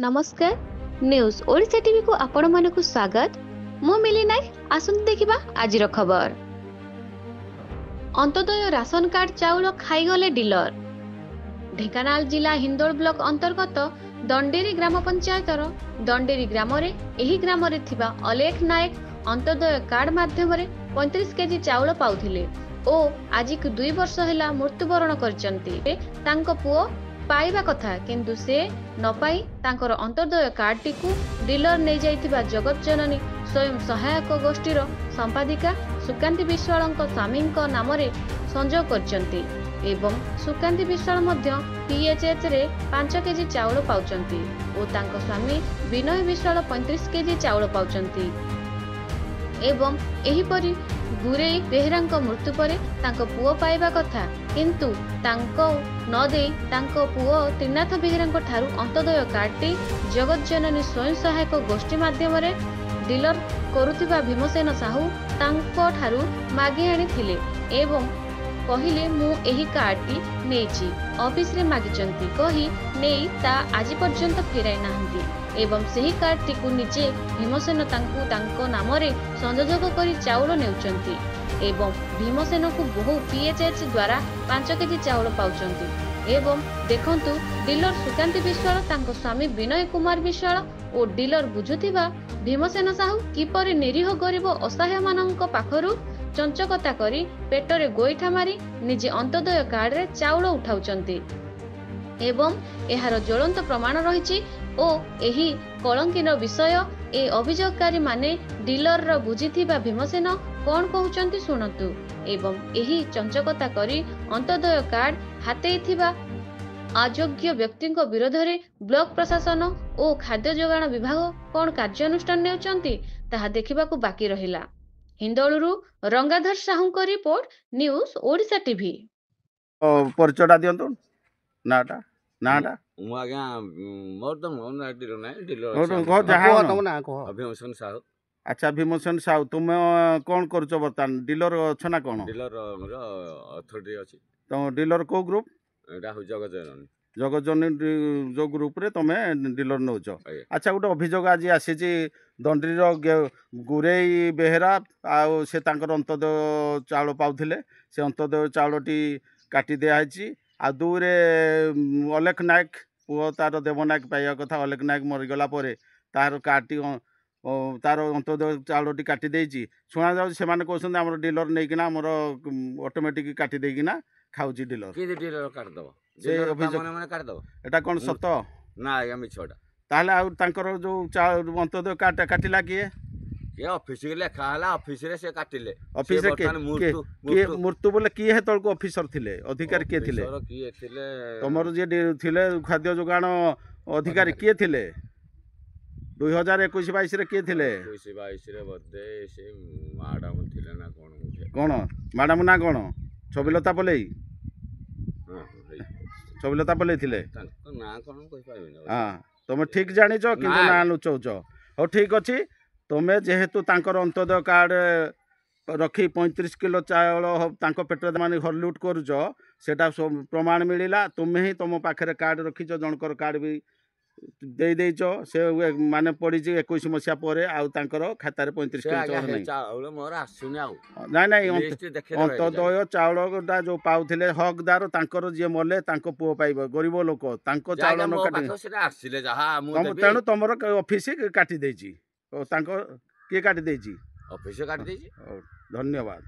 नमस्कार news Odisha TV को आपण मानकु स्वागत मु मिली नाय आसुन देखिबा आजिर खबर। अंत्योदय राशन कार्ड चाउल खाईगले डीलर। ढेंकानाल जिला हिंदोल ब्लॉक अंतर्गत दंडेरी ग्राम पंचायतर दंडेरी ग्राम रे एही ग्राम रे थिबा अलेख नायक अंत्योदय कार्ड माध्यम रे 35 केजी चाउल पाउथिले ओ आज 2 वर्ष हैला मृत्युवरण करचंती। तांको पुओ पाइबा कथा किंतु से न पाई तांकर अंत्योदय कार्ड टी को डीलर नहीं जाइथिबा जगत जननी स्वयं सहायक गोष्ठीर संपादिका सुकांती विश्वाल स्वामी नाम रे संजोग करचंती एवं सुकांती विश्वाल मध्य पीएचएच रे 5 केजी चाउल पाउचंती और तांको स्वामी विनय विश्वाल 35 केजी चाउल पाउचंती एवं एही परी गुरेई बेहरांक मृत्यु परे तांको पुओ पाइबा कथा किंतु तांको न देई तांको पुओ त्रिनाथ बेहरांक ठारू अंत्योदय कार्डटी जगत जननी स्वयं सहायक गोष्ठी माध्यम रे डीलर करुथिबा भीमसेन साहू तांको ठारू मागी आनी थिले एवं कहिले मु एही कार्डटी नेची ऑफिस रे मागिचंती कही नेई ता आज पर्यंत फेराई नाहंती एवं सही कार्डटी को निजे भीमसेन तांको नाम रे संयोजक करी चाउल नेउचंती एवं भीमसेन को बहु पीएचएच द्वारा 5 केजी चाउल पाउचंती एवं देखंतु डीलर सुकांती विश्वाल तांको स्वामी विनय कुमार विश्वाल और डीलर बुझुथिबा भीमसेन साहू किपरि निरीह गरीब असहाय मानक पाखरु चंचकता करी पेटरे गोईठा मारी निजे अंत्योदय कार्ड रे चाउल उठाउचंती एवं एहार ज्वलंत प्रमाण रहिछि ओ एही कलंकिन विषय ए अभियोगकारी माने डीलर रो बुझिथिबा भीमसेन कोन कहउचंती सुनतु एवं एही चंचकता करी अंत्योदय कार्ड हातेइथिबा अयोग्य व्यक्ति विरोध में ब्लॉक प्रशासन और खाद्य जोगाण विभाग कौन कार्यानुष्ठान नेउचंती ताहा देखिबाकू बाकी रहिला। हिंदोलरू रंगाधर साहू को रिपोर्ट न्यूज ओडिशा टीवी। परिचयटा दियंतु नाटा नाटा मु आज्ञा मोर तो मोर ना डीलर नै डीलर कह जहां तम ना कह भीमसेन साहू। अच्छा भीमसेन साहू तुम कोन करछ बर्तन डीलर छ ना कोन डीलर मोर अथॉरिटी अछि तो डीलर को ग्रुप एटा हो जगत जननी जो ग्रुप रे तमे डीलर नौच। अच्छा गोटे अभियोग आज आसी दंडरी गुरेई बेहेरा आउ से तांकर अंत्योदय चाउल पाउथिले से अंत्योदय चाउलटी काटी दिया आ दूरे अलेख नायक पुओ तार देवनायक पाइबा कथा अलेख नायक मरीगला तार कार्डटी तार अंत्योदय चाउलटी काटी देइछि शुणा जाउ से माने कहउछन हमर डीलर नेकिना हमर ऑटोमेटिक काटी देकिना खाउछि डीलर के डीलर काट दबो से अभियोग माने काट दबो एटा कोन सत ना आज्ञा मिछोडा ताले आ तांकर जो अंत्योदय कार्ड काटिला किए के ऑफिस के लेखा हला ऑफिस रे से काटिले ऑफिस के मृत्यु बोले किए हेतल को ऑफिसर थिले अधिकारी के थिले किए थिले तमर जे थिले खाद्य जोगाण अधिकारी किए थिले 2021-22 रे किए थिले 21-22 रे बदे से मैडम थिले ना कोन मैडम ना कोन छबिलता पलेई छबिलता पलेई थिले ना कोन कहि पाइबे हां तुम ठीक जानिछ किंतु ना लुचौछ हो ठीक अछि तुमे जेहेतु तांकर अंत्योदय कार्ड रखी 35 किलो चाउल तांको पेटर माने घर लूट करूछ सेटा प्रमाण मिलिला तुमे ही तुम पाखरे कार्ड रखीछ जनकर कार्ड भी दे देइछ से माने पड़ी 21 मसिया परे आउ तांकर खाता रे 35 किलो चाउल नै चाउल मोर आसुनी आउ नाही अंत्योदय चाउलटा जो पाउथिले हकदार तांकर जे मले तांको पुओ पाइबो गरीब लोक तांको चाउल न काटी सेटा आसिले जहा मु देबी तेनु तमर ऑफिस काटी देइछि तांको के काटी देइछि ऑफिस काटी देइछि। धन्यवाद।